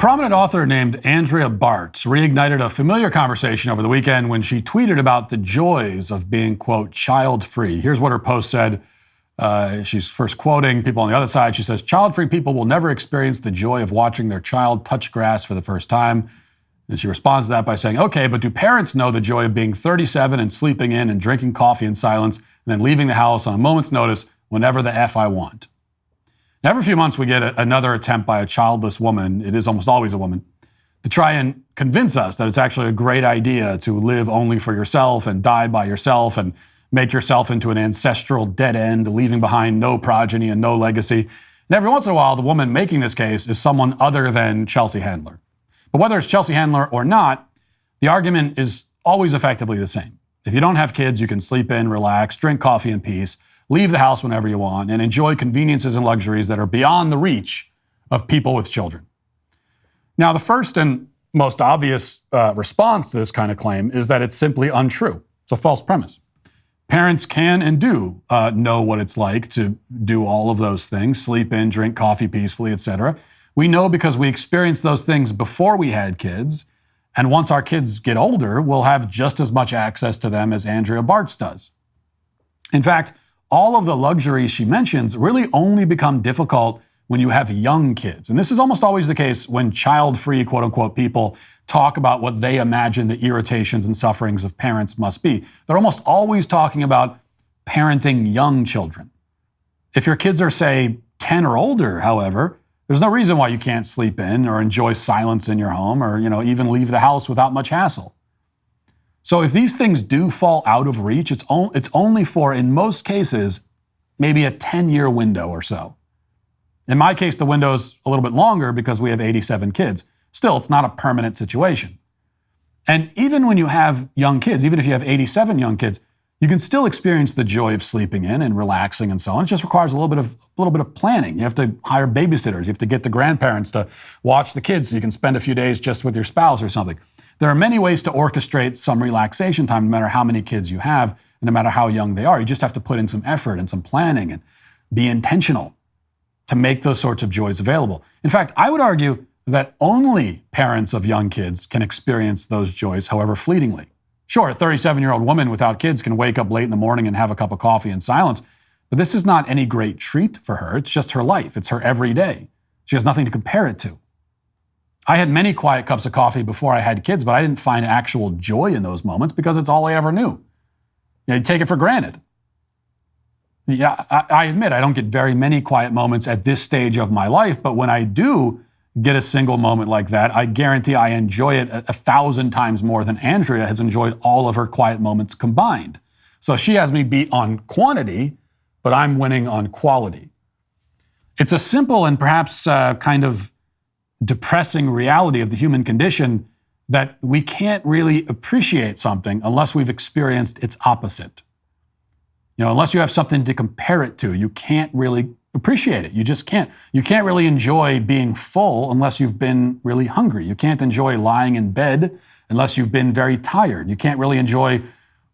A prominent author named Andrea Bartz reignited a familiar conversation over the weekend when she tweeted about the joys of being, quote, child-free. Here's what her post said. She's first quoting people on the other side. She says, child-free people will never experience the joy of watching their child touch grass for the first time. And she responds to that by saying, okay, but do parents know the joy of being 37 and sleeping in and drinking coffee in silence and then leaving the house on a moment's notice whenever the F I want? Now, every few months we get another attempt by a childless woman, it is almost always a woman, to try and convince us that it's actually a great idea to live only for yourself and die by yourself and make yourself into an ancestral dead end, leaving behind no progeny and no legacy. And every once in a while, the woman making this case is someone other than Chelsea Handler. But whether it's Chelsea Handler or not, the argument is always effectively the same. If you don't have kids, you can sleep in, relax, drink coffee in peace, leave the house whenever you want, and enjoy conveniences and luxuries that are beyond the reach of people with children. Now, the first and most obvious response to this kind of claim is that it's simply untrue. It's a false premise. Parents can and do know what it's like to do all of those things, sleep in, drink coffee peacefully, etc. We know because we experienced those things before we had kids, and once our kids get older, we'll have just as much access to them as Andrea Bartz does. In fact, all of the luxuries she mentions really only become difficult when you have young kids. And this is almost always the case when child-free, quote-unquote, people talk about what they imagine the irritations and sufferings of parents must be. They're almost always talking about parenting young children. If your kids are, say, 10 or older, however, there's no reason why you can't sleep in or enjoy silence in your home or, even leave the house without much hassle. So if these things do fall out of reach, it's only for, in most cases, maybe a 10-year window or so. In my case, the window's a little bit longer because we have 87 kids. Still, it's not a permanent situation. And even when you have young kids, even if you have 87 young kids, you can still experience the joy of sleeping in and relaxing and so on. It just requires a little bit of planning. You have to hire babysitters. You have to get the grandparents to watch the kids so you can spend a few days just with your spouse or something. There are many ways to orchestrate some relaxation time, no matter how many kids you have, and no matter how young they are. You just have to put in some effort and some planning and be intentional to make those sorts of joys available. In fact, I would argue that only parents of young kids can experience those joys, however fleetingly. Sure, a 37-year-old woman without kids can wake up late in the morning and have a cup of coffee in silence, but this is not any great treat for her. It's just her life. It's her everyday. She has nothing to compare it to. I had many quiet cups of coffee before I had kids, but I didn't find actual joy in those moments because it's all I ever knew. You take it for granted. Yeah, I admit I don't get very many quiet moments at this stage of my life, but when I do get a single moment like that, I guarantee I enjoy it 1,000 times more than Andrea has enjoyed all of her quiet moments combined. So she has me beat on quantity, but I'm winning on quality. It's a simple and perhaps kind of depressing reality of the human condition that we can't really appreciate something unless we've experienced its opposite. Unless you have something to compare it to, you can't really appreciate it. You just can't. You can't really enjoy being full unless you've been really hungry. You can't enjoy lying in bed unless you've been very tired. You can't really enjoy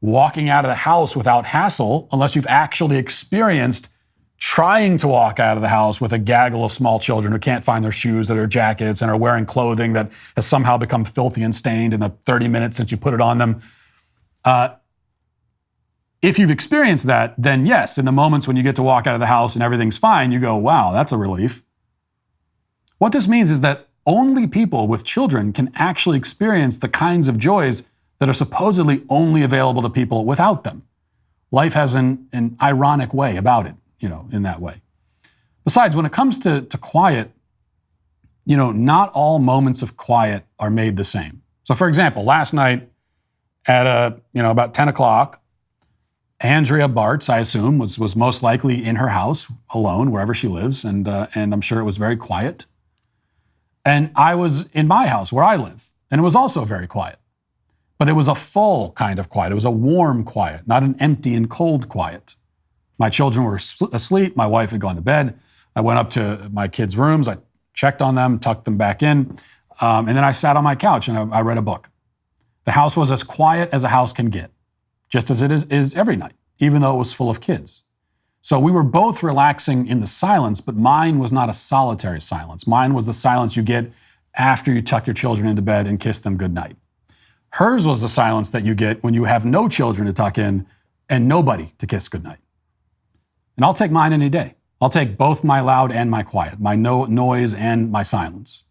walking out of the house without hassle unless you've actually experienced trying to walk out of the house with a gaggle of small children who can't find their shoes or their jackets and are wearing clothing that has somehow become filthy and stained in the 30 minutes since you put it on them. If you've experienced that, then yes, in the moments when you get to walk out of the house and everything's fine, you go, wow, that's a relief. What this means is that only people with children can actually experience the kinds of joys that are supposedly only available to people without them. Life has an ironic way about it, in that way. Besides, when it comes to quiet, not all moments of quiet are made the same. So for example, last night at about 10 o'clock, Andrea Bartz, I assume, was most likely in her house alone, wherever she lives, and I'm sure it was very quiet. And I was in my house where I live, and it was also very quiet. But it was a full kind of quiet. It was a warm quiet, not an empty and cold quiet. My children were asleep. My wife had gone to bed. I went up to my kids' rooms. I checked on them, tucked them back in, and then I sat on my couch and I read a book. The house was as quiet as a house can get, just as it is every night, even though it was full of kids. So we were both relaxing in the silence, but mine was not a solitary silence. Mine was the silence you get after you tuck your children into bed and kiss them goodnight. Hers was the silence that you get when you have no children to tuck in and nobody to kiss goodnight. And I'll take mine any day. I'll take both my loud and my quiet, my noise and my silence.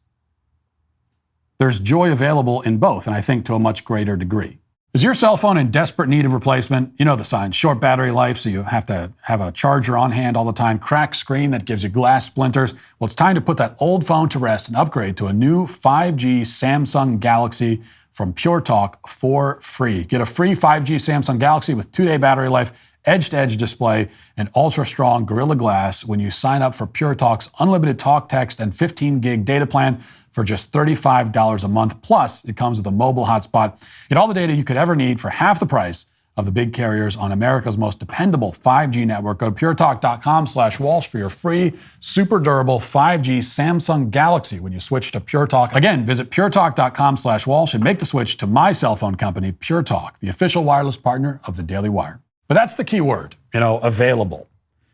There's joy available in both, and I think to a much greater degree. Is your cell phone in desperate need of replacement? You know the signs. Short battery life, so you have to have a charger on hand all the time. Cracked screen that gives you glass splinters. Well, it's time to put that old phone to rest and upgrade to a new 5G Samsung Galaxy from Pure Talk for free. Get a free 5G Samsung Galaxy with 2-day battery life, edge-to-edge display, and ultra-strong Gorilla Glass when you sign up for Pure Talk's unlimited talk, text, and 15-gig data plan for just $35 a month. Plus, it comes with a mobile hotspot. Get all the data you could ever need for half the price of the big carriers on America's most dependable 5G network. Go to puretalk.com/Walsh for your free, super durable 5G Samsung Galaxy when you switch to Pure Talk. Again, visit puretalk.com/Walsh and make the switch to my cell phone company, Pure Talk, the official wireless partner of the Daily Wire. But that's the key word, available.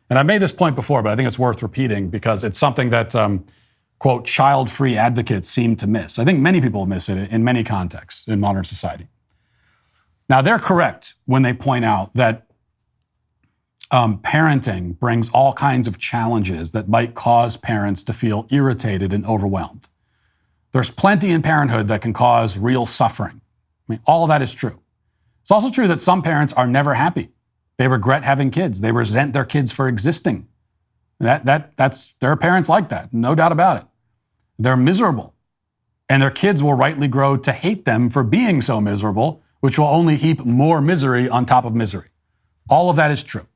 And I've made this point before, but I think it's worth repeating because it's something that, quote, child-free advocates seem to miss. I think many people miss it in many contexts in modern society. Now, they're correct when they point out that parenting brings all kinds of challenges that might cause parents to feel irritated and overwhelmed. There's plenty in parenthood that can cause real suffering. All of that is true. It's also true that some parents are never happy. They regret having kids. They resent their kids for existing. There are parents like that, no doubt about it. They're miserable. And their kids will rightly grow to hate them for being so miserable, which will only heap more misery on top of misery. All of that is true.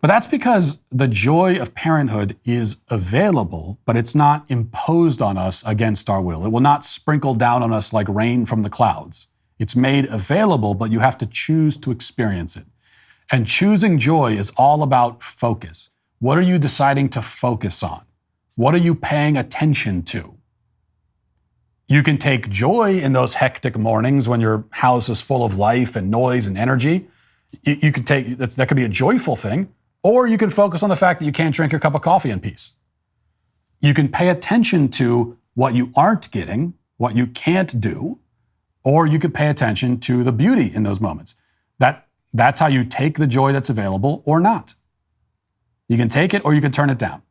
But that's because the joy of parenthood is available, but it's not imposed on us against our will. It will not sprinkle down on us like rain from the clouds. It's made available, but you have to choose to experience it. And choosing joy is all about focus. What are you deciding to focus on? What are you paying attention to? You can take joy in those hectic mornings when your house is full of life and noise and energy. You could take that could be a joyful thing, or you can focus on the fact that you can't drink your cup of coffee in peace. You can pay attention to what you aren't getting, what you can't do, or you could pay attention to the beauty in those moments. That's how you take the joy that's available or not. You can take it or you can turn it down.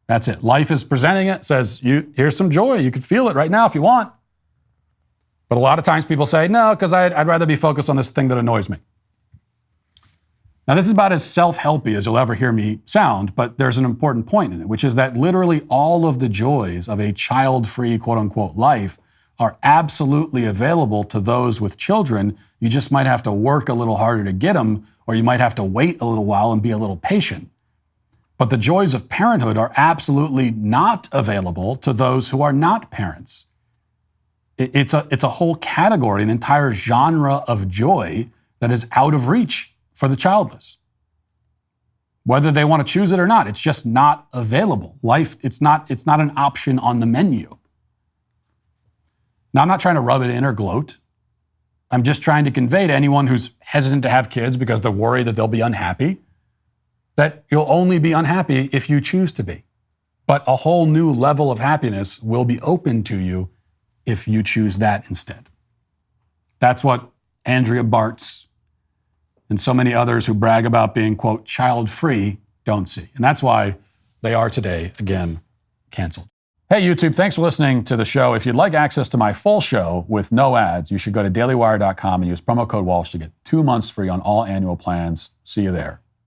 That's it. Life is presenting it, says, here's some joy. You can feel it right now if you want. But a lot of times people say, no, because I'd rather be focused on this thing that annoys me. Now, this is about as self-helpy as you'll ever hear me sound, but there's an important point in it, which is that literally all of the joys of a child-free, quote-unquote, life are absolutely available to those with children. You just might have to work a little harder to get them, or you might have to wait a little while and be a little patient. But the joys of parenthood are absolutely not available to those who are not parents. It's a whole category, an entire genre of joy that is out of reach for the childless. Whether they want to choose it or not, it's just not available. Life, it's not an option on the menu. Now, I'm not trying to rub it in or gloat. I'm just trying to convey to anyone who's hesitant to have kids because they're worried that they'll be unhappy, that you'll only be unhappy if you choose to be. But a whole new level of happiness will be open to you if you choose that instead. That's what Andrea Bartz and so many others who brag about being, quote, child-free don't see. And that's why they are today, again, canceled. Hey, YouTube, thanks for listening to the show. If you'd like access to my full show with no ads, you should go to dailywire.com and use promo code Walsh to get 2 months free on all annual plans. See you there.